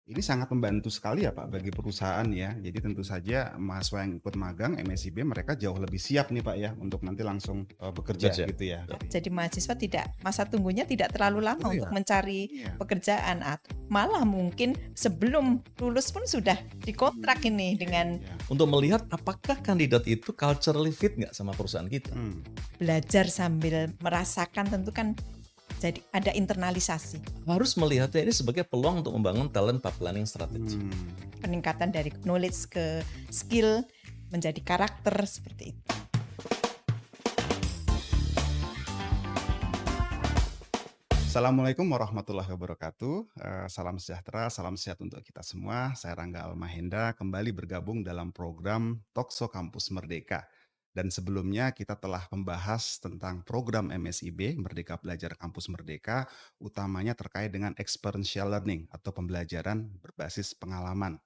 Ini sangat membantu sekali ya Pak bagi perusahaan ya. Jadi tentu saja mahasiswa yang ikut magang MSIB mereka jauh lebih siap nih Pak ya untuk nanti langsung bekerja Bekerja, gitu ya. betul. Jadi mahasiswa tidak masa tunggunya tidak terlalu Oh lama untuk iya, mencari iya. pekerjaan, malah mungkin sebelum lulus pun sudah dikontrak ini dengan Iya. Untuk melihat apakah kandidat itu culturally fit nggak sama perusahaan kita. Hmm. belajar sambil merasakan, tentu kan jadi ada internalisasi, Harus melihatnya ini sebagai peluang untuk membangun talent pipeline strategy. peningkatan dari knowledge ke skill menjadi karakter seperti itu. Assalamualaikum warahmatullahi wabarakatuh. Salam sejahtera, salam sehat untuk kita semua. Saya Rangga Almahendra kembali bergabung dalam program Tokso Kampus Merdeka. Dan sebelumnya kita telah membahas tentang program MSIB, Merdeka Belajar Kampus Merdeka, utamanya terkait dengan experiential learning atau pembelajaran berbasis pengalaman.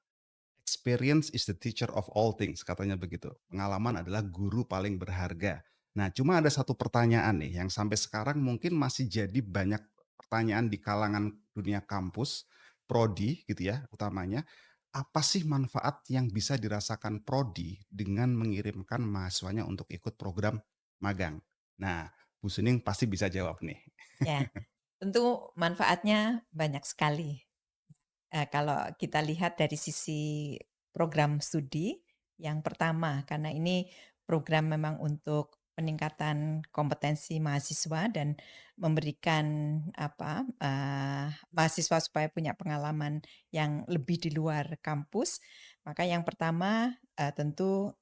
Experience is the teacher of all things, katanya begitu. Pengalaman adalah guru paling berharga. Nah, cuma ada satu pertanyaan nih yang sampai sekarang mungkin masih jadi banyak pertanyaan di kalangan dunia kampus, prodi gitu ya, utamanya. Apa sih manfaat yang bisa dirasakan prodi dengan mengirimkan mahasiswanya untuk ikut program magang? Nah, Bu Suning pasti bisa jawab nih. Ya, tentu manfaatnya banyak sekali. Kalau kita lihat dari sisi program studi, yang pertama karena ini program memang untuk peningkatan kompetensi mahasiswa dan memberikan mahasiswa supaya punya pengalaman yang lebih di luar kampus, maka yang pertama, tentu,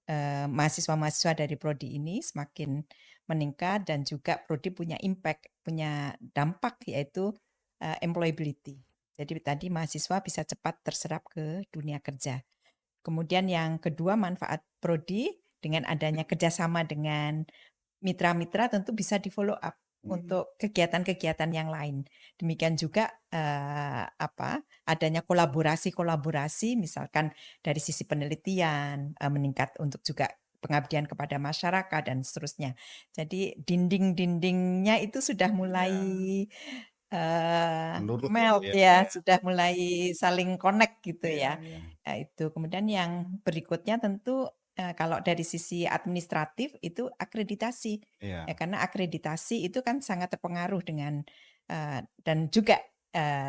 mahasiswa-mahasiswa dari prodi ini semakin meningkat dan juga prodi punya impact, punya dampak yaitu, employability. Jadi tadi mahasiswa bisa cepat terserap ke dunia kerja. Kemudian yang kedua manfaat prodi dengan adanya kerjasama dengan mitra-mitra tentu bisa di-follow up untuk kegiatan-kegiatan yang lain. Demikian juga adanya kolaborasi-kolaborasi misalkan dari sisi penelitian, meningkat untuk juga pengabdian kepada masyarakat dan seterusnya. Jadi dinding-dindingnya itu sudah mulai Menurut ya Bu melt ya? ya, Iya, sudah mulai saling connect gitu iya, ya. iya. Itu. Kemudian yang berikutnya tentu, kalau dari sisi administratif itu akreditasi. Iya, Ya karena akreditasi itu kan sangat terpengaruh dengan, dan juga,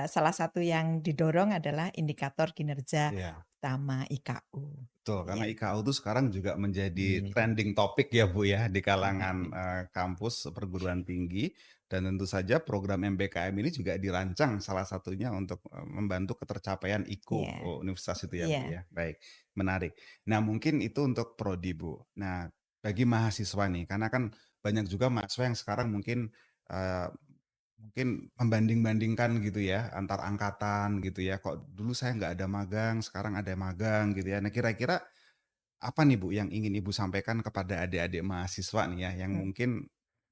salah satu yang didorong adalah indikator kinerja iya. utama IKU. Betul, karena Ya, IKU itu sekarang juga menjadi Hmm. trending topik ya Bu ya di kalangan kampus perguruan tinggi, dan tentu saja program MBKM ini juga dirancang salah satunya untuk membantu ketercapaian IKU iya, universitas itu ya Bu iya. ya. Baik, menarik. Nah, mungkin itu untuk prodi Bu. Nah, bagi mahasiswa nih, karena kan banyak juga mahasiswa yang sekarang eh, mungkin membanding-bandingkan gitu ya, antar angkatan gitu ya, kok dulu saya nggak ada magang, sekarang ada magang gitu ya. Nah kira-kira apa nih Bu yang ingin Ibu sampaikan kepada adik-adik mahasiswa nih ya, yang Mmm, mungkin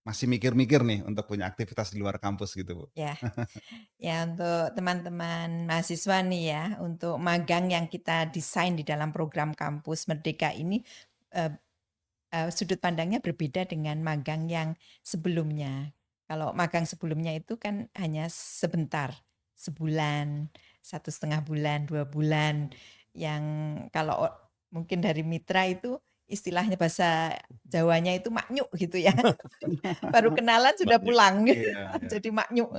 masih mikir-mikir nih untuk punya aktivitas di luar kampus gitu Bu? ya. Ya, untuk teman-teman mahasiswa nih ya, untuk magang yang kita desain di dalam program Kampus Merdeka ini, eee sudut pandangnya berbeda dengan magang yang sebelumnya. Kalau magang sebelumnya itu kan hanya sebentar, sebulan, 1,5 bulan, 2 bulan, yang kalau mungkin dari mitra itu istilahnya bahasa Jawanya itu maknyuk gitu ya. Baru kenalan sudah Maknya. pulang, Iya, iya. jadi maknyuk.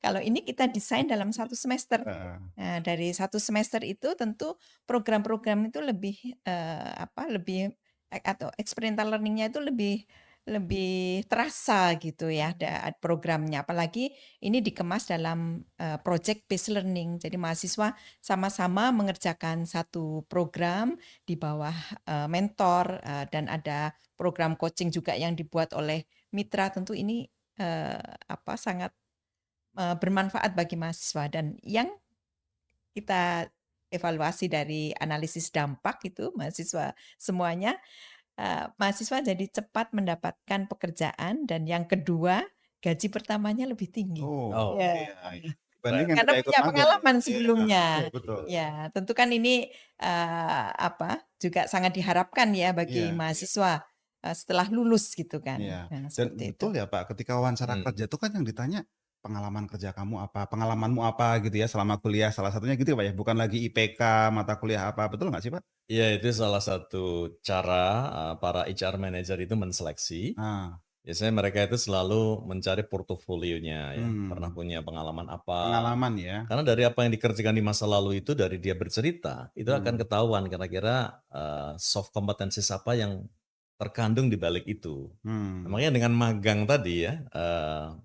Kalau ini kita desain dalam 1 semester. Heeh. Nah, dari 1 semester itu tentu program-program itu lebih, lebih atau experiential learning-nya itu lebih lebih terasa gitu ya programnya. Apalagi ini dikemas dalam, project based learning. Jadi mahasiswa sama-sama mengerjakan satu program di bawah, mentor, dan ada program coaching juga yang dibuat oleh mitra. Tentu ini, sangat, bermanfaat bagi mahasiswa dan yang kita evaluasi dari analisis dampak itu mahasiswa semuanya, mahasiswa jadi cepat mendapatkan pekerjaan dan yang kedua, gaji pertamanya lebih tinggi. Oh, Oh, Ya, iya, iya. Dibanding keren. yang karena tidak ikut punya magang ya? pengalaman Iya, betul, sebelumnya. betul. Ya, tentu kan ini, juga sangat diharapkan ya bagi Iya, iya, mahasiswa, setelah lulus gitu kan. iya. Nah, Dan seperti itu. betul ya Pak, ketika wawancara Hmm. kerja itu kan yang ditanya pengalaman kerja kamu apa, pengalamanmu apa gitu ya selama kuliah, salah satunya gitu ya, Pak, ya? Bukan lagi IPK, mata kuliah apa, betul nggak sih, Pak? Iya, itu salah satu cara, para HR manager itu menseleksi. Ah, Biasanya mereka itu selalu mencari portofolionya ya, pernah hmm, punya pengalaman apa. pengalaman ya. Karena dari apa yang dikerjakan di masa lalu itu, dari dia bercerita, itu akan Hmm, ketahuan kira-kira, soft competencies apa yang terkandung di balik itu. Nah, hmm, makanya dengan magang tadi ya,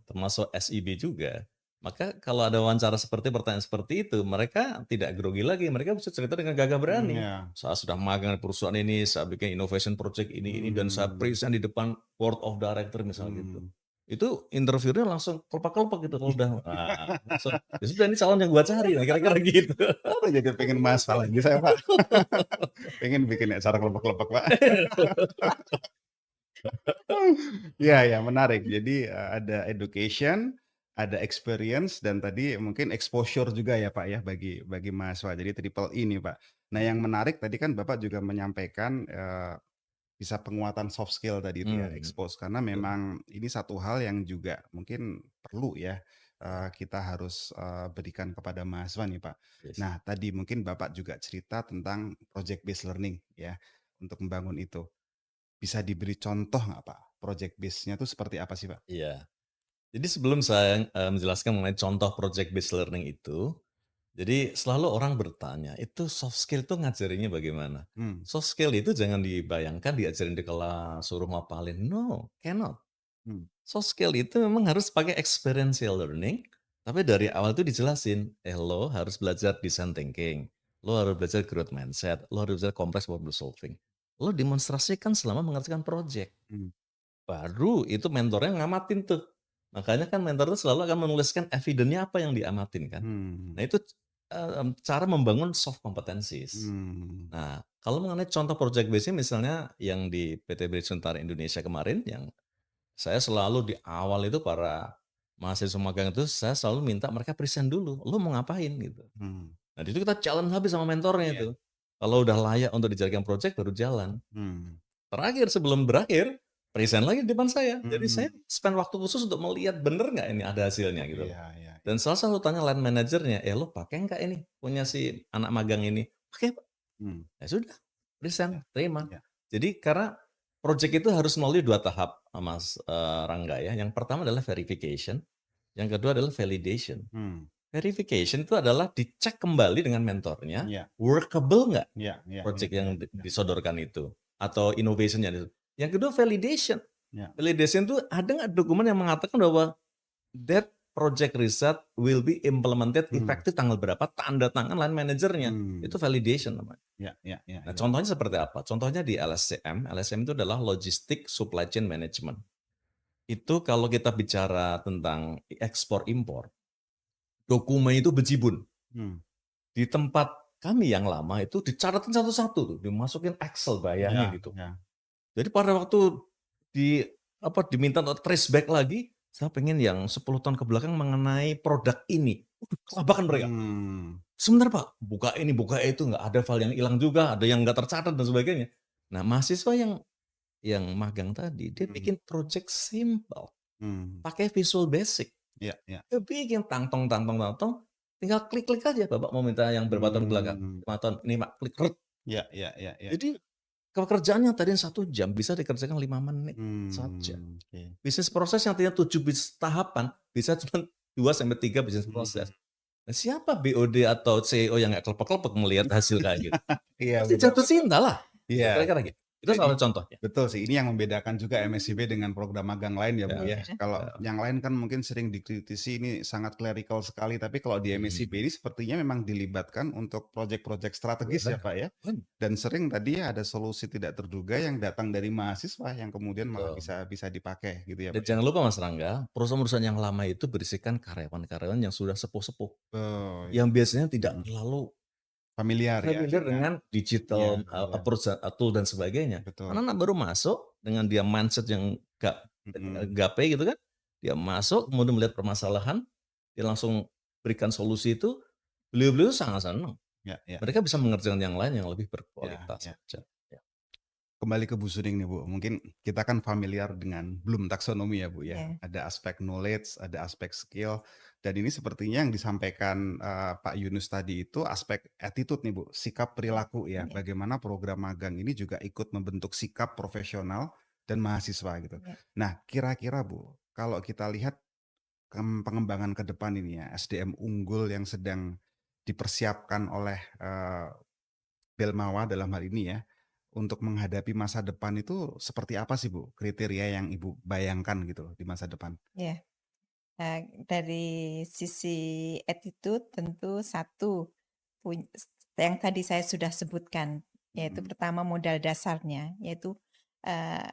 termasuk SIB juga, maka kalau ada wawancara seperti pertanyaan seperti itu, mereka tidak grogi lagi, mereka bisa cerita dengan gagah berani. ya, Saya sudah magang di perusahaan ini, saya bikin innovation project ini, dan saya hmm, present di depan board of director misalnya gitu. hmm. Itu interviewnya langsung kelopak-kelopak gitu kalau udah, wah, langsung, ya sudah ini calon yang gua cari, nah kira-kira gitu. Aduh, jadi pengen masalah lagi saya, Pak. Pengen bikin acara kelompok-kelompok, Pak. Iya ya, menarik. Jadi, ada education, ada experience, dan tadi mungkin exposure juga ya, Pak, ya, bagi mahasiswa. Jadi triple E nih, Pak. Nah, yang menarik tadi kan Bapak juga menyampaikan, bisa penguatan soft skill tadi itu ya, Hmm, expose. Karena betul. memang ini satu hal yang juga mungkin perlu ya, Ya, kita harus, berikan kepada mahasiswa nih, Pak. yes. Nah, tadi mungkin Bapak juga cerita tentang project based learning ya, untuk membangun itu. Bisa diberi contoh nggak, Pak? Project base-nya tuh seperti apa sih, Pak? Iya. Jadi sebelum saya, menjelaskan mengenai contoh project based learning itu, jadi selalu orang bertanya, "Itu soft skill itu ngajarinnya bagaimana?" Hmm, Soft skill itu jangan dibayangkan diajarin di kelas, suruh ngapalin, no, cannot. hmm, Soft skill itu memang harus pakai experiential learning, tapi dari awal itu dijelasin, lo harus belajar design thinking, lo harus belajar growth mindset, lo harus belajar complex problem solving. Lo demonstrasikan selama mengerjakan project. hmm, Baru itu mentornya ngamatin tuh. Makanya kan mentor itu selalu akan menuliskan evidence-nya apa yang diamatin kan. hmm, Nah itu, cara membangun soft competencies. hmm, Nah, kalau mengenai contoh project base misalnya yang di PT Brigjen Tentara Indonesia kemarin, yang saya selalu di awal itu para mahasiswa magang itu saya selalu minta mereka present dulu, "Lu mau ngapain?" Gitu. hmm, Nah, di situ kita challenge habis sama mentornya iya, itu. Kalau udah layak untuk dijadikan project baru jalan. hmm, Terakhir sebelum berakhir, present lagi di depan saya. Jadi hmm, saya spend waktu khusus untuk melihat bener nggak ini ada hasilnya gitu loh. iya iya Dan salah satu tanya line manajernya, "Eh, lo pakai nggak ini punya si anak magang ini?" "Pakai, Pak." hmm, Ya sudah, present, iya terima. iya, Jadi karena project itu harus melalui 2 tahap, Mas, Rangga ya. Yang pertama adalah verification, yang kedua adalah validation. hmm, Verification itu adalah dicek kembali dengan mentornya, iya workable nggak iya iya iya project iya yang iya disodorkan itu, atau innovation-nya itu. Yang kedua validation. iya, Validation itu ada nggak dokumen yang mengatakan bahwa that project research will be implemented hmm, efektif tanggal berapa, tanda tangan line manajernya. hmm, Itu validation namanya. iya iya iya Nah, iya, contohnya seperti apa? Contohnya di LSCM. LSCM itu adalah Logistic Supply Chain Management. Itu kalau kita bicara tentang ekspor impor, dokumen itu bejibun. hmm, Di tempat kami yang lama itu dicaratin satu-satu tuh, dimasukin Excel, bayangin iya itu. iya, Jadi pada waktu di diminta untuk trace back lagi, saya pengen yang 10 tahun ke belakang mengenai produk ini. Waduh, kelabakan mereka. hmm, "Sebentar Pak, buka ini, buka itu, nggak ada file yang hilang juga, ada yang nggak tercatat dan sebagainya." Nah, mahasiswa yang magang tadi, dia hmm, bikin project simple, hmm, pakai Visual Basic. iya iya, Dia bikin tang, tinggal klik-klik aja, Bapak mau minta yang berapa tahun ke belakang, hmm, 5 tahun, ini Pak, klik, rek. iya iya iya iya, Jadi pekerjaan yang tadinya 1 jam bisa dikerjakan 5 menit saja. oke, Bisnis proses yang tadinya 7 tahapan, bisa cuma 2 sampai 3 bisnis proses. hmm, Nah, siapa BOD atau CEO yang nggak kelepek-kelepek melihat hasil kayak gitu? iya Pasti benar, jatuh cinta lah, gitu, iya. kira-kira gitu. Itu Jadi salah satu contohnya. betul sih, ini yang membedakan juga MSIB dengan program magang lain ya, Bu, Ya, ya. Iya. Kalau ya, yang lain kan mungkin sering dikritisi ini sangat clerical sekali, tapi kalau di MSIB mhm, ini sepertinya memang dilibatkan untuk proyek-proyek strategis ya, benar, Pak, ya. benar, Dan sering tadi ya ada solusi tidak terduga yang datang dari mahasiswa yang kemudian malah betul. bisa bisa dipakai gitu ya, Dan Pak, ya. jangan lupa Mas Rangga, perusahaan-perusahaan yang lama itu berisikan karyawan-karyawan yang sudah sepuh-sepuh, Oh, yang biasanya tidak mhm, terlalu familiar ya familiar dengan dengan iya digital, iya, approach, tool dan sebagainya. betul, Anak-anak baru masuk dengan dia mindset yang mhm, gape gitu kan, dia masuk kemudian melihat permasalahan, dia langsung berikan solusi itu, beliau-beliau sangat senang. ya ya Mereka bisa mengerjakan yang lain yang lebih ya berkualitas ya. saja. Ya. kembali ke Bu Suning nih Bu, mungkin kita kan familiar dengan Bloom Taxonomy ya Bu ya. Ya, Ada aspek knowledge, ada aspek skill, dan ini sepertinya yang disampaikan Pak Yunus tadi itu aspek attitude nih Bu, sikap ya, perilaku ya. ya, Bagaimana program magang ini juga ikut membentuk sikap profesional dan mahasiswa gitu. ya. Nah, kira-kira Bu, kalau kita lihat pengembangan ke depan ini ya, SDM unggul yang sedang dipersiapkan oleh Belmawa dalam hal ini ya, untuk menghadapi masa depan itu seperti apa sih Bu, kriteria yang Ibu bayangkan gitu di masa depan? Ya. Dari sisi attitude tentu satu yang tadi saya sudah sebutkan, yaitu Mhm, pertama modal dasarnya, yaitu eh,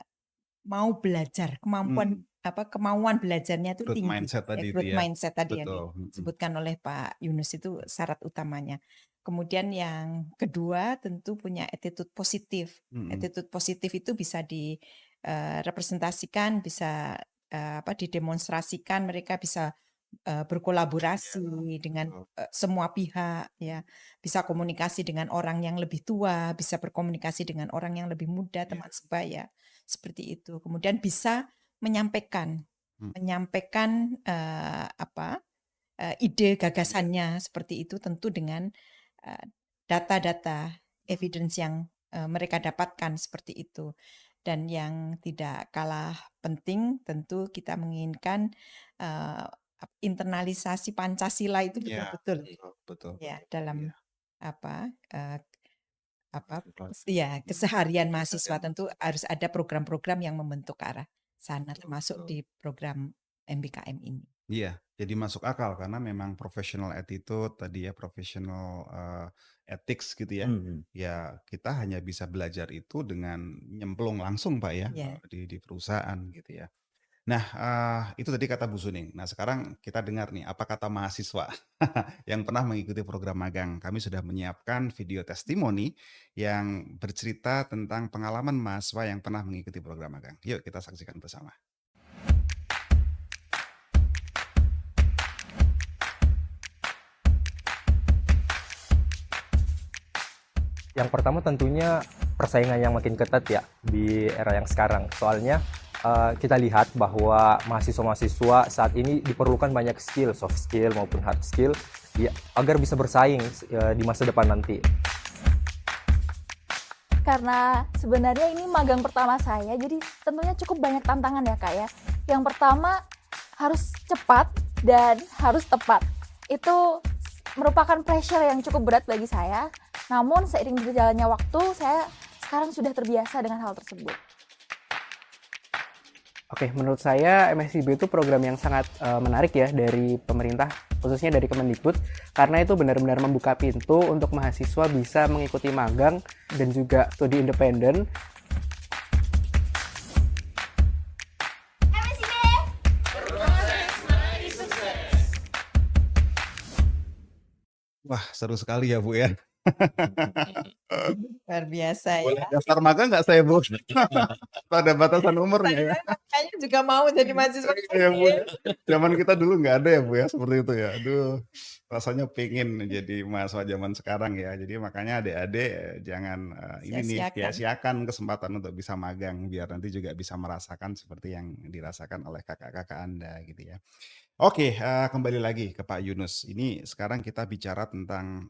mau belajar, mmm, kemauan belajarnya itu growth tinggi. mindset Ya, tadi itu growth ya? mindset tadi yang Betul, mhm, disebutkan oleh Pak Yunus itu syarat utamanya. Kemudian yang kedua tentu punya attitude positif. mhm, Attitude positif itu bisa direpresentasikan, bisa didemonstrasikan, mereka bisa iya, berkolaborasi dengan betul, semua pihak, ya, bisa komunikasi dengan orang yang lebih tua, bisa berkomunikasi dengan orang yang lebih muda, iya, teman sebaya, seperti itu. Kemudian bisa menyampaikan mhm, menyampaikan, ide iya, gagasannya seperti itu tentu dengan, eee, data-data, mhm, evidence yang, mereka dapatkan seperti itu. Dan yang tidak kalah penting tentu kita menginginkan, eee, internalisasi Pancasila itu iya, betul-betul betul betul ya betul, iya, dalam apa, eee, apa, mahasiswa, ya mhm, keseharian mahasiswa keseharian tentu mahasiswa, harus ada program-program yang membentuk ke arah sana betul termasuk betul. di program MBKM ini. Iya, jadi masuk akal karena memang professional attitude tadi ya, professional, ethics gitu ya. Mhm. Ya kita hanya bisa belajar itu dengan nyemplung langsung Pak ya, Ya. di perusahaan gitu ya. Nah, itu tadi kata Bu Suning. Nah sekarang kita dengar nih apa kata mahasiswa yang pernah mengikuti program magang. Kami sudah menyiapkan video testimoni yang bercerita tentang pengalaman mahasiswa yang pernah mengikuti program magang. Yuk kita saksikan bersama. Yang pertama tentunya persaingan yang makin ketat ya di era yang sekarang. Soalnya kita lihat bahwa mahasiswa-mahasiswa saat ini diperlukan banyak skill, soft skill maupun hard skill, ya, agar bisa bersaing di masa depan nanti. Karena sebenarnya ini magang pertama saya, jadi tentunya cukup banyak tantangan ya Kak ya. Yang pertama harus cepat dan harus tepat. Itu merupakan pressure yang cukup berat bagi saya. Namun seiring berjalannya waktu, saya sekarang sudah terbiasa dengan hal tersebut. Oke, menurut saya MSIB itu program yang sangat menarik ya dari pemerintah, khususnya dari Kemendikbud, karena itu benar-benar membuka pintu untuk mahasiswa bisa mengikuti magang dan juga studi independen. Wah seru sekali ya Bu ya. Luar biasa Boleh ya. daftar magang nggak saya Bu? Ada batasan umurnya ya? Saya makanya juga mau jadi mahasiswa Iya Bu UGM. ya. Zaman kita dulu nggak ada ya Bu ya seperti itu ya. Aduh, rasanya pengen jadi mahasiswa zaman sekarang ya. Jadi makanya adik-adik jangan ini nih Sia-siakan. sia-siakan kesempatan untuk bisa magang biar nanti juga bisa merasakan seperti yang dirasakan oleh kakak-kakak Anda gitu ya. Oke, kembali lagi ke Pak Yunus. Ini sekarang kita bicara tentang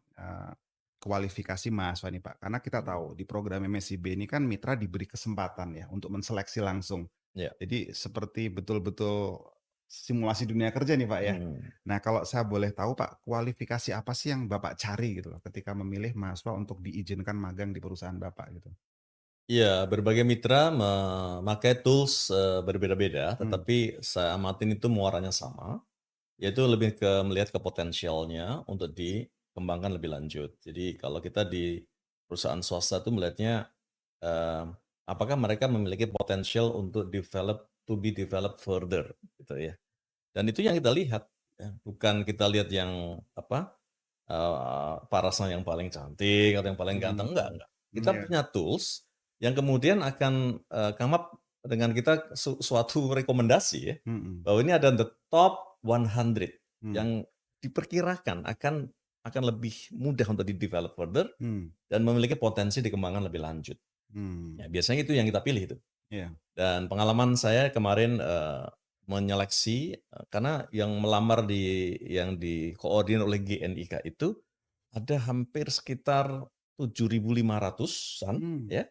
kualifikasi mahasiswa nih Pak. Karena kita tahu di program MSIB ini kan mitra diberi kesempatan ya untuk menseleksi langsung. Ya. Jadi seperti betul-betul simulasi dunia kerja nih Pak ya. Nah kalau saya boleh tahu Pak, kualifikasi apa sih yang Bapak cari gitu loh ketika memilih mahasiswa untuk diizinkan magang di perusahaan Bapak gitu? Iya, berbagai mitra memakai tools berbeda-beda, Hmm, tetapi saya amatin itu muaranya sama, yaitu lebih ke melihat ke potensialnya untuk dikembangkan lebih lanjut. Jadi kalau kita di perusahaan swasta itu melihatnya apakah mereka memiliki potensial untuk to be developed further, gitu ya. Dan itu yang kita lihat, ya. Bukan kita lihat yang apa parasnya yang paling cantik atau yang paling ganteng, enggak. Kita iya, punya tools yang kemudian akan come up dengan kita suatu rekomendasi ya, hmm, bahwa ini ada the top 100 hmm, yang diperkirakan akan lebih mudah untuk di-develop further hmm. dan memiliki potensi dikembangkan lebih lanjut. Hmm. Ya, biasanya itu yang kita pilih itu. Iya. Dan pengalaman saya kemarin menyeleksi karena yang melamar yang dikoordinir oleh GNIK itu ada hampir sekitar 7.500-an Hmm. ya.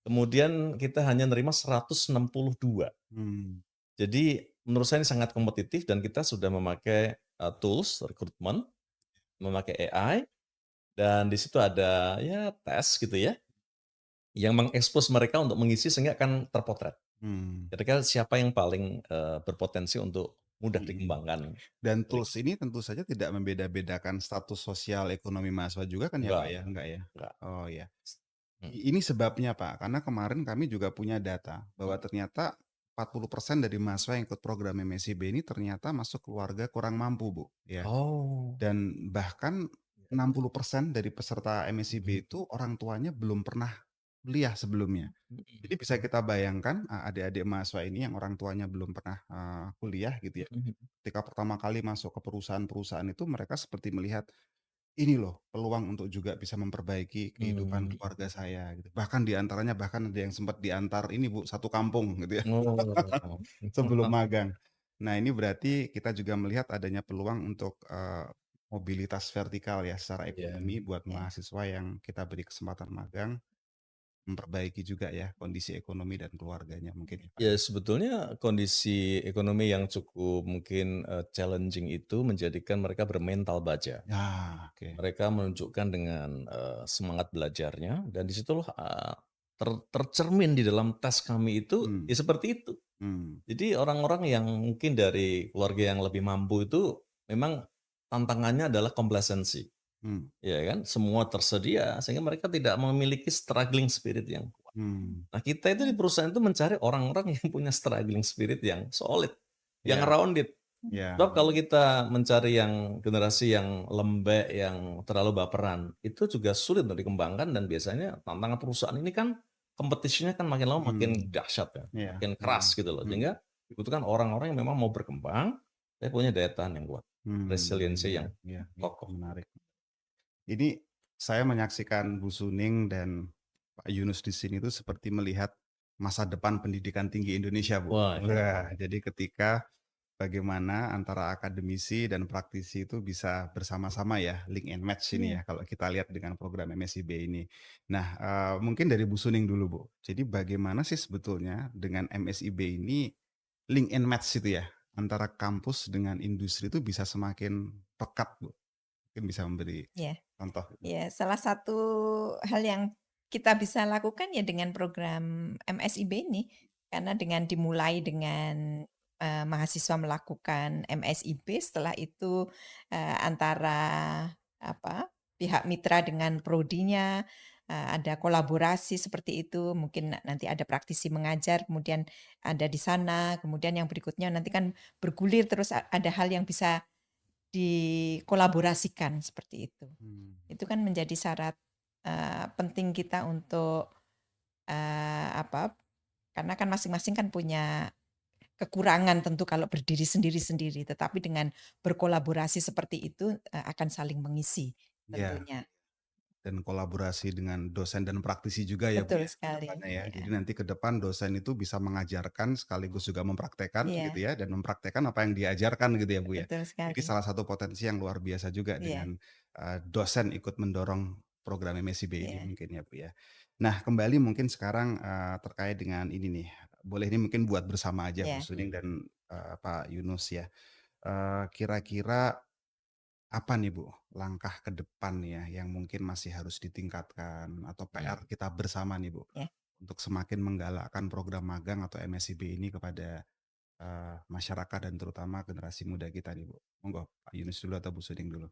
Kemudian kita hanya nerima 162. Hmm. Jadi menurut saya ini sangat kompetitif dan kita sudah memakai tools rekrutmen, memakai AI dan di situ ada ya tes gitu ya yang mengekspos mereka untuk mengisi sehingga akan terpotret. Hmm. Kira-kira siapa yang paling berpotensi untuk mudah Hmm. dikembangkan? Dan tools ini tentu saja tidak membeda-bedakan status sosial ekonomi mahasiswa juga kan ya Pak Enggak, ya? Enggak ya? enggak. Oh ya. Hmm, Ini sebabnya Pak, karena kemarin kami juga punya data bahwa hmm. ternyata 40% dari mahasiswa yang ikut program MSIB ini ternyata masuk keluarga kurang mampu Bu, ya. Oh, Dan bahkan ya, ya. 60% dari peserta Mhm, MSIB itu orang tuanya belum pernah kuliah sebelumnya. Jadi bisa mhm, kita bayangkan adik-adik mahasiswa ini yang orang tuanya belum pernah kuliah gitu ya. mhm, Ketika pertama kali masuk ke perusahaan-perusahaan itu mereka seperti melihat ini loh peluang untuk juga bisa memperbaiki kehidupan mhm. keluarga saya gitu. Bahkan di antaranya bahkan ada yang sempat diantar ini Bu, satu kampung gitu ya, Oh. sebelum magang. Nah, ini berarti kita juga melihat adanya peluang untuk, mobilitas vertikal ya secara Iya. ekonomi buat Ya. mahasiswa yang kita beri kesempatan magang, memperbaiki juga ya kondisi ekonomi dan keluarganya mungkin ya, Pak, Ya ya. sebetulnya kondisi ekonomi yang cukup mungkin challenging itu menjadikan mereka bermental baja. Ya, oke. Mereka menunjukkan dengan semangat belajarnya dan di situlah tercermin di dalam tes kami itu Hmm. ya seperti itu. Hmm. Jadi orang-orang yang mungkin dari keluarga yang lebih mampu itu memang tantangannya adalah complacency, Hmm. ya kan? Semua tersedia sehingga mereka tidak memiliki struggling spirit yang kuat. Hmm. Nah, kita itu di perusahaan itu mencari orang-orang yang punya struggling spirit yang solid, yang Ya, rounded. ya, Sebab ya. kalau kita mencari yang generasi yang lembek, yang terlalu baperan, itu juga sulit untuk dikembangkan dan biasanya tantangan perusahaan ini kan kompetisinya kan makin lama makin Hmm. dahsyat ya, Ya, makin hmm. keras gitu loh. Hmm. Sehingga dibutuhkan orang-orang yang memang mau berkembang, tapi punya daya tahan yang kuat, resiliensi Ya, yang ya, ya, kokoh. menarik. Ini saya menyaksikan Bu Suning dan Pak Yunus di sini itu seperti melihat masa depan pendidikan tinggi Indonesia, Bu. Wah, Wah, jadi ketika bagaimana antara akademisi dan praktisi itu bisa bersama-sama ya, link and match ini Iya. ya, kalau kita lihat dengan program MSIB ini. Nah, mungkin dari Bu Suning dulu, Bu. Jadi bagaimana sih sebetulnya dengan MSIB ini link and match itu ya, antara kampus dengan industri itu bisa semakin pekat, Bu? Mungkin bisa memberi Ya. contoh gitu. Ya, salah satu hal yang kita bisa lakukan ya dengan program MSIB ini, karena dengan dimulai dengan mahasiswa melakukan MSIB, setelah itu antara apa pihak mitra dengan prodinya ada kolaborasi seperti itu, mungkin nanti ada praktisi mengajar, kemudian ada di sana, kemudian yang berikutnya nanti kan bergulir terus ada hal yang bisa dikolaborasikan seperti itu. Hmm. Itu kan menjadi syarat penting kita untuk apa? Karena kan masing-masing kan punya kekurangan tentu kalau berdiri sendiri-sendiri, tetapi dengan berkolaborasi seperti itu akan saling mengisi Ya, tentunya. dan kolaborasi dengan dosen dan praktisi juga ya, Bu, Betul ya, ke sekali. depannya ya. Jadi Iya. nanti ke depan dosen itu bisa mengajarkan sekaligus juga mempraktekkan gitu Iya, ya, dan mempraktekkan apa yang diajarkan gitu ya, Bu, ya. betul Jadi sekali. salah satu potensi yang luar biasa juga Iya, dengan dosen ikut mendorong program MSIB ini iya, mungkin ya, Bu, ya. Nah, kembali mungkin sekarang terkait dengan ini nih, boleh ini mungkin buat bersama aja Bu iya. Suning dan Pak Yunus ya. Kira-kira apa nih Bu, langkah ke depan ya yang mungkin masih harus ditingkatkan atau PR Hmm. kita bersama nih Bu, Ya. untuk semakin menggalakkan program magang atau MSIB ini kepada masyarakat dan terutama generasi muda kita nih Bu. Monggo Pak Yunus dulu atau Bu Suding dulu?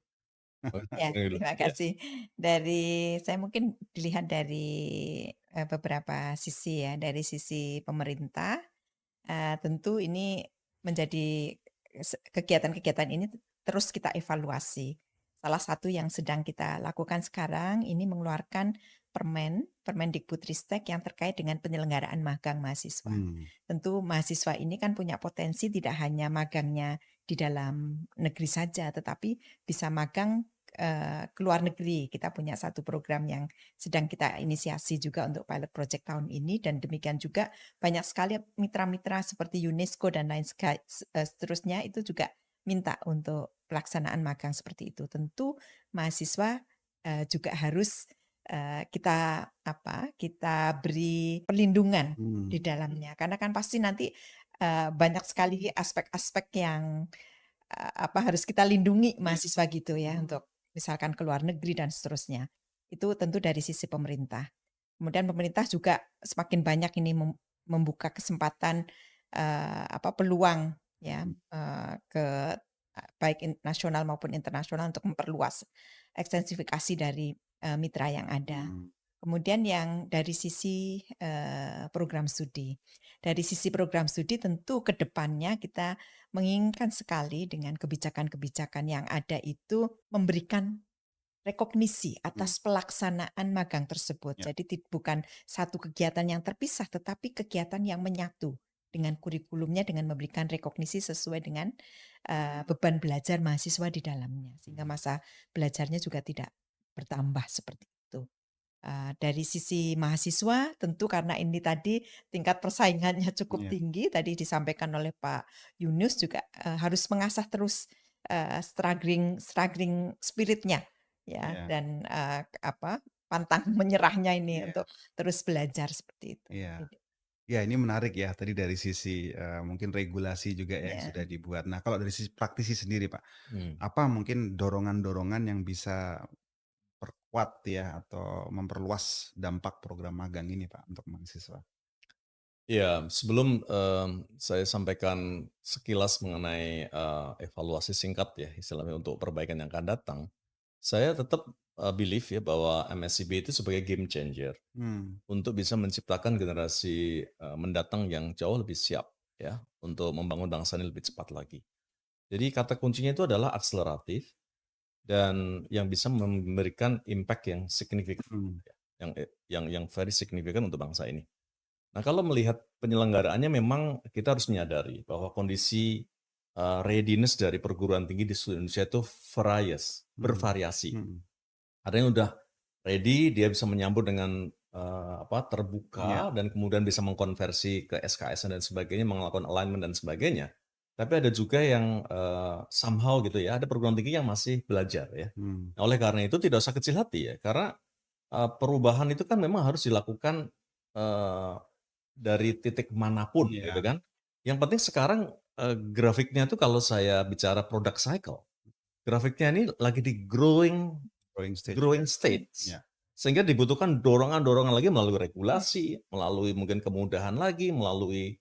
Oh, Ya, ini dulu. terima Ya. kasih. Dari saya mungkin dilihat dari beberapa sisi ya, dari sisi pemerintah tentu ini menjadi kegiatan-kegiatan ini terus kita evaluasi. Salah satu yang sedang kita lakukan sekarang ini mengeluarkan Permendikbudristek yang terkait dengan penyelenggaraan magang mahasiswa. Hmm. Tentu mahasiswa ini kan punya potensi tidak hanya magangnya di dalam negeri saja, tetapi bisa magang ke luar negeri. Kita punya satu program yang sedang kita inisiasi juga untuk pilot project tahun ini, dan demikian juga banyak sekali mitra-mitra seperti UNESCO dan lain seterusnya itu juga minta untuk pelaksanaan magang seperti itu. Tentu mahasiswa juga harus kita beri perlindungan di dalamnya, karena kan pasti nanti banyak sekali aspek-aspek yang harus kita lindungi mahasiswa gitu ya, untuk misalkan ke luar negeri dan seterusnya. Itu tentu dari sisi pemerintah. Kemudian pemerintah juga semakin banyak ini membuka kesempatan peluang ya ke baik nasional maupun internasional untuk memperluas ekstensifikasi dari mitra yang ada. Kemudian yang dari sisi program studi. Dari sisi program studi tentu ke depannya kita menginginkan sekali dengan kebijakan-kebijakan yang ada itu memberikan rekognisi atas pelaksanaan magang tersebut. Ya. Jadi bukan satu kegiatan yang terpisah, tetapi kegiatan yang menyatu dengan kurikulumnya, dengan memberikan rekognisi sesuai dengan beban belajar mahasiswa di dalamnya, sehingga masa belajarnya juga tidak bertambah seperti itu. Dari sisi mahasiswa tentu karena ini tadi tingkat persaingannya cukup tinggi, tadi disampaikan oleh Pak Yunus juga harus mengasah terus struggling spiritnya ya, dan pantang menyerahnya ini untuk terus belajar seperti itu. Ya, ini menarik ya tadi dari sisi mungkin regulasi juga ya yang sudah dibuat. Nah, kalau dari sisi praktisi sendiri Pak, apa mungkin dorongan-dorongan yang bisa perkuat ya atau memperluas dampak program magang ini Pak untuk mahasiswa? Ya, sebelum saya sampaikan sekilas mengenai evaluasi singkat ya istilahnya untuk perbaikan yang akan datang, saya tetap believe ya bahwa MSIB itu sebagai game changer untuk bisa menciptakan generasi mendatang yang jauh lebih siap ya untuk membangun bangsa ini lebih cepat lagi. Jadi kata kuncinya itu adalah akseleratif dan yang bisa memberikan impact yang signifikan, yang very significant untuk bangsa ini. Nah, kalau melihat penyelenggaraannya memang kita harus menyadari bahwa kondisi readiness dari perguruan tinggi di seluruh Indonesia itu bervariasi. Ada yang udah ready, dia bisa menyambut dengan terbuka dan kemudian bisa mengkonversi ke SKS dan sebagainya, melakukan alignment dan sebagainya. Tapi ada juga yang somehow gitu ya, ada perguruan tinggi yang masih belajar ya. Nah, oleh karena itu tidak usah kecil hati ya, karena perubahan itu kan memang harus dilakukan dari titik manapun gitu kan. Yang penting sekarang grafiknya tuh kalau saya bicara product cycle, grafiknya ini lagi di growing stage. Sehingga dibutuhkan dorongan-dorongan lagi melalui regulasi, melalui mungkin kemudahan lagi, melalui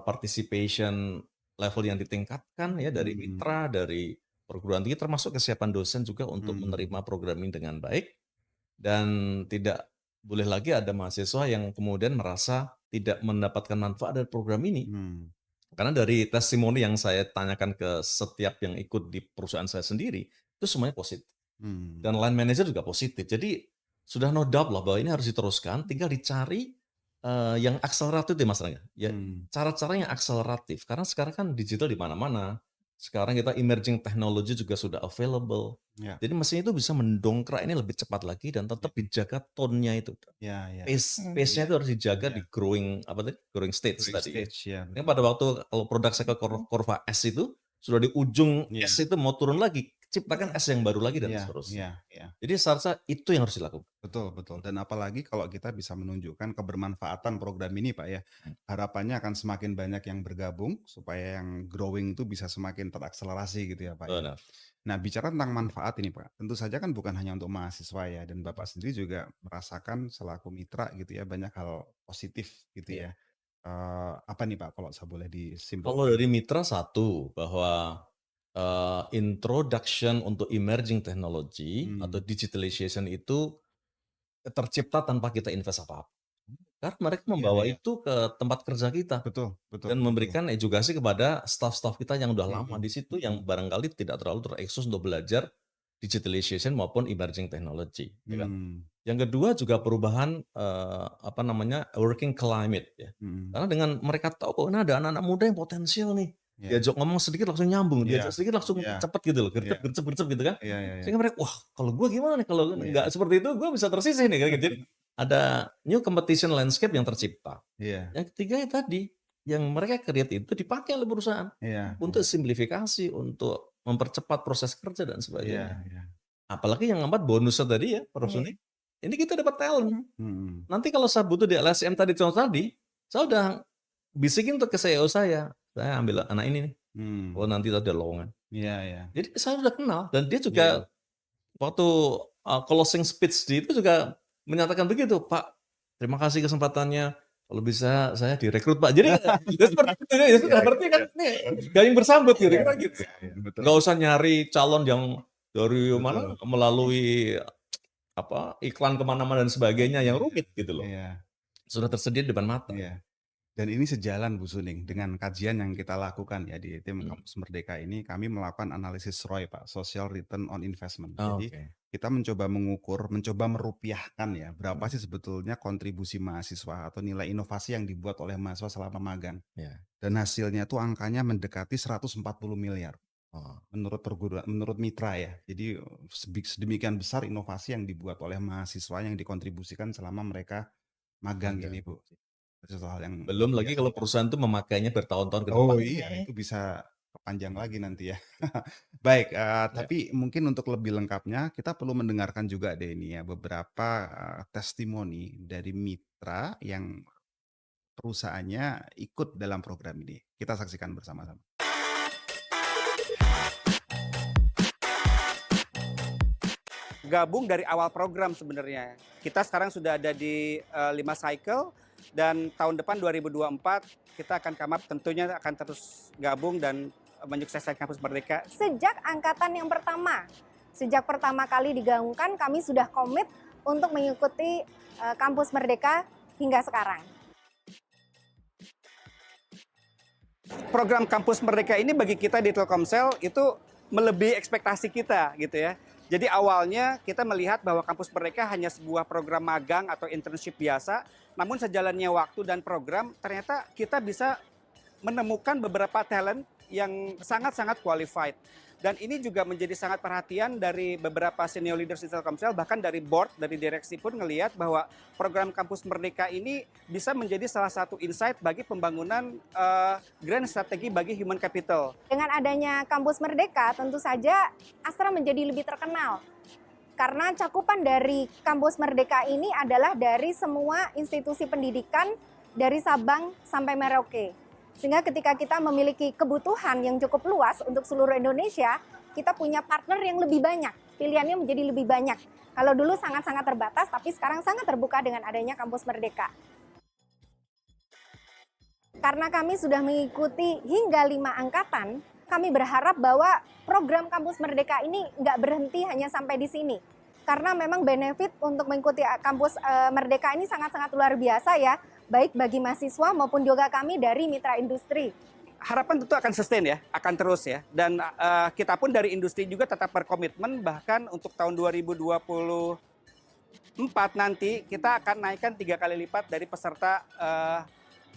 participation level yang ditingkatkan ya dari mitra, dari perguruan tinggi, termasuk kesiapan dosen juga untuk menerima program ini dengan baik. Dan tidak boleh lagi ada mahasiswa yang kemudian merasa tidak mendapatkan manfaat dari program ini. Karena dari testimoni yang saya tanyakan ke setiap yang ikut di perusahaan saya sendiri, itu semuanya positif. Dan line manager juga positif. Jadi sudah no doubt lah bahwa ini harus diteruskan, tinggal dicari yang akseleratif deh Mas Rangga. Ya, cara-cara yang akseleratif. Karena sekarang kan digital di mana-mana. Sekarang kita emerging technology juga sudah available. Jadi mestinya itu bisa mendongkrak ini lebih cepat lagi dan tetap dijaga tone-nya itu. Pace-nya itu harus dijaga di growing stage tadi. Yang pada waktu kalau produk cycle kurva S itu sudah di ujung S itu mau turun lagi, ciptakan S yang baru lagi dan seterusnya. Jadi seharusnya itu yang harus dilakukan. Betul. Dan apalagi kalau kita bisa menunjukkan kebermanfaatan program ini Pak ya. Harapannya akan semakin banyak yang bergabung supaya yang growing itu bisa semakin terakselerasi gitu ya Pak. Benar. Nah, bicara tentang manfaat ini Pak, tentu saja kan bukan hanya untuk mahasiswa ya, dan Bapak sendiri juga merasakan selaku mitra gitu ya, banyak hal positif gitu ya. Apa nih Pak kalau saya boleh disimpulkan? Kalau dari mitra satu, bahwa introduction untuk emerging technology atau digitalization itu tercipta tanpa kita invest apa-apa. Karena mereka membawa itu ke tempat kerja kita. Betul. Dan memberikan edukasi kepada staff-staff kita yang udah lama di situ, yang barangkali tidak terlalu terekspos untuk belajar digitalization maupun emerging technology. Ya kan? Yang kedua juga perubahan working climate ya. Karena dengan mereka tahu kok ini ada anak-anak muda yang potensial nih. Iya. Diajak ngomong sedikit langsung nyambung, Iya. diajak sedikit langsung Iya. cepet gitu loh, Iya. gercep gitu kan. Iya, iya, iya. Sehingga mereka, wah kalau gue gimana nih kalau Iya. nggak seperti itu gue bisa tersisih nih kayak gitu. Jadi ada new competition landscape yang tercipta. Iya. Yang ketiga ya tadi, yang mereka create itu dipakai oleh perusahaan Iya. untuk simplifikasi, untuk mempercepat proses kerja dan Iya, sebagainya. iya. Apalagi yang keempat bonusnya tadi ya, Prof. Iya. Suni. Ini kita dapat talent. Mhm. Nanti kalau saya butuh di LSM tadi contoh tadi, saya udah bisikin tuh ke CEO saya ambil anak ini nih. Oh Hmm. nanti ada lowongan. Iya, iya. Jadi saya udah kenal dan dia Iya, juga iya. waktu closing speech di itu juga menyatakan begitu, Pak. Terima kasih kesempatannya. Kalau bisa saya direkrut Pak. Jadi ya seperti itu ya sudah Iya, berarti kan iya. nih gayung bersambut Iya, kira-kira gitu. iya, iya, betul. Nggak usah nyari calon yang dari mana Betul. melalui iklan kemana-mana dan sebagainya yang Iya, rumit gitu loh. iya, Sudah tersedia di depan mata. iya. Dan ini sejalan Bu Suning dengan kajian yang kita lakukan ya di tim Hmm. Kampus Merdeka ini, kami melakukan analisis ROI Pak, Social Return on Investment. Oh, Jadi oke. kita mencoba mengukur, mencoba merupiahkan ya berapa sih sebetulnya kontribusi mahasiswa atau nilai inovasi yang dibuat oleh mahasiswa selama magang. Ya. Dan hasilnya tuh angkanya mendekati 140 miliar Oh. menurut mitra ya. Jadi sedemikian besar inovasi yang dibuat oleh mahasiswa yang dikontribusikan selama mereka magang ini Bu. Itu hal yang Belum luar lagi biasa kalau sekali. perusahaan itu memakainya bertahun-tahun ke depan. Oh iya, itu bisa panjang lagi nanti ya. Baik, Ya. tapi mungkin untuk lebih lengkapnya kita perlu mendengarkan juga deh ini ya beberapa testimoni dari mitra yang perusahaannya ikut dalam program ini. Kita saksikan bersama-sama. Gabung dari awal program sebenarnya. Kita sekarang sudah ada di 5 cycle dan tahun depan 2024 kita akan come up, tentunya akan terus gabung dan menyukseskan Kampus Merdeka. Sejak angkatan yang pertama, sejak pertama kali digaungkan, kami sudah komit untuk mengikuti Kampus Merdeka hingga sekarang. Program Kampus Merdeka ini bagi kita di Telkomsel itu melebihi ekspektasi kita gitu ya. Jadi awalnya kita melihat bahwa Kampus Merdeka hanya sebuah program magang atau internship biasa, namun sejalannya waktu dan program ternyata kita bisa menemukan beberapa talent yang sangat-sangat qualified. Dan ini juga menjadi sangat perhatian dari beberapa senior leaders di Telkomsel, bahkan dari board, dari direksi pun ngelihat bahwa program Kampus Merdeka ini bisa menjadi salah satu insight bagi pembangunan grand strategi bagi human capital. Dengan adanya Kampus Merdeka, tentu saja Astra menjadi lebih terkenal. Karena cakupan dari Kampus Merdeka ini adalah dari semua institusi pendidikan dari Sabang sampai Merauke. Sehingga ketika kita memiliki kebutuhan yang cukup luas untuk seluruh Indonesia, kita punya partner yang lebih banyak, pilihannya menjadi lebih banyak. Kalau dulu sangat-sangat terbatas, tapi sekarang sangat terbuka dengan adanya Kampus Merdeka. Karena kami sudah mengikuti hingga 5 angkatan, kami berharap bahwa program Kampus Merdeka ini nggak berhenti hanya sampai di sini. Karena memang benefit untuk mengikuti Kampus Merdeka ini sangat-sangat luar biasa ya, baik bagi mahasiswa maupun juga kami dari mitra industri. Harapan tentu akan sustain ya, akan terus ya. Dan kita pun dari industri juga tetap berkomitmen, bahkan untuk tahun 2024 nanti kita akan naikkan 3 kali lipat dari peserta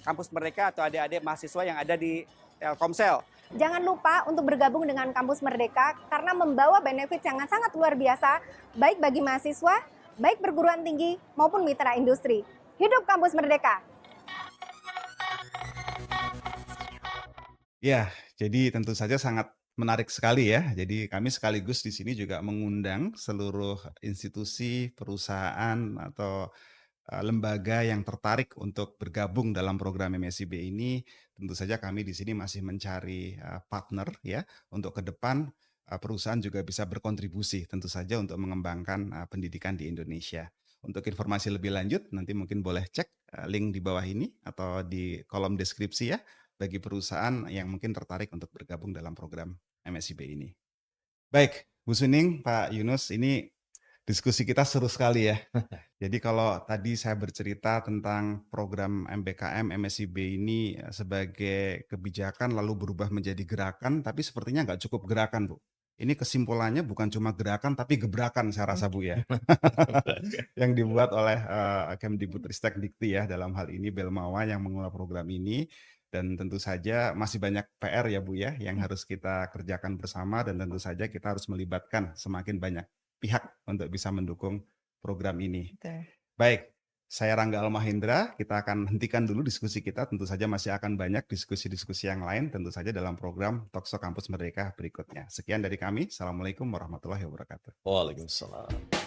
Kampus Merdeka atau adik-adik mahasiswa yang ada di Telkomsel. Jangan lupa untuk bergabung dengan Kampus Merdeka karena membawa benefit yang sangat luar biasa, baik bagi mahasiswa, baik perguruan tinggi maupun mitra industri. Hidup Kampus Merdeka! Ya, jadi tentu saja sangat menarik sekali ya. Jadi kami sekaligus di sini juga mengundang seluruh institusi, perusahaan atau lembaga yang tertarik untuk bergabung dalam program MSIB ini. Tentu saja kami di sini masih mencari partner ya untuk ke depan perusahaan juga bisa berkontribusi tentu saja untuk mengembangkan pendidikan di Indonesia. Untuk informasi lebih lanjut nanti mungkin boleh cek link di bawah ini atau di kolom deskripsi ya bagi perusahaan yang mungkin tertarik untuk bergabung dalam program MSIB ini. Baik, Bu Suning, Pak Yunus, ini diskusi kita seru sekali ya. Jadi kalau tadi saya bercerita tentang program MBKM MSIB ini sebagai kebijakan lalu berubah menjadi gerakan, tapi sepertinya nggak cukup gerakan, Bu. Ini kesimpulannya bukan cuma gerakan, tapi gebrakan saya rasa, Bu ya. Yang dibuat oleh Kemdikbudristek Dikti ya, dalam hal ini Belmawa yang mengelola program ini. Dan tentu saja masih banyak PR ya Bu ya yang harus kita kerjakan bersama, dan tentu saja kita harus melibatkan semakin banyak pihak untuk bisa mendukung program ini. Betul. Baik, saya Rangga Almahendra, kita akan hentikan dulu diskusi kita, tentu saja masih akan banyak diskusi-diskusi yang lain tentu saja dalam program Talkshow Kampus Merdeka berikutnya. Sekian dari kami, Assalamualaikum warahmatullahi wabarakatuh. Waalaikumsalam.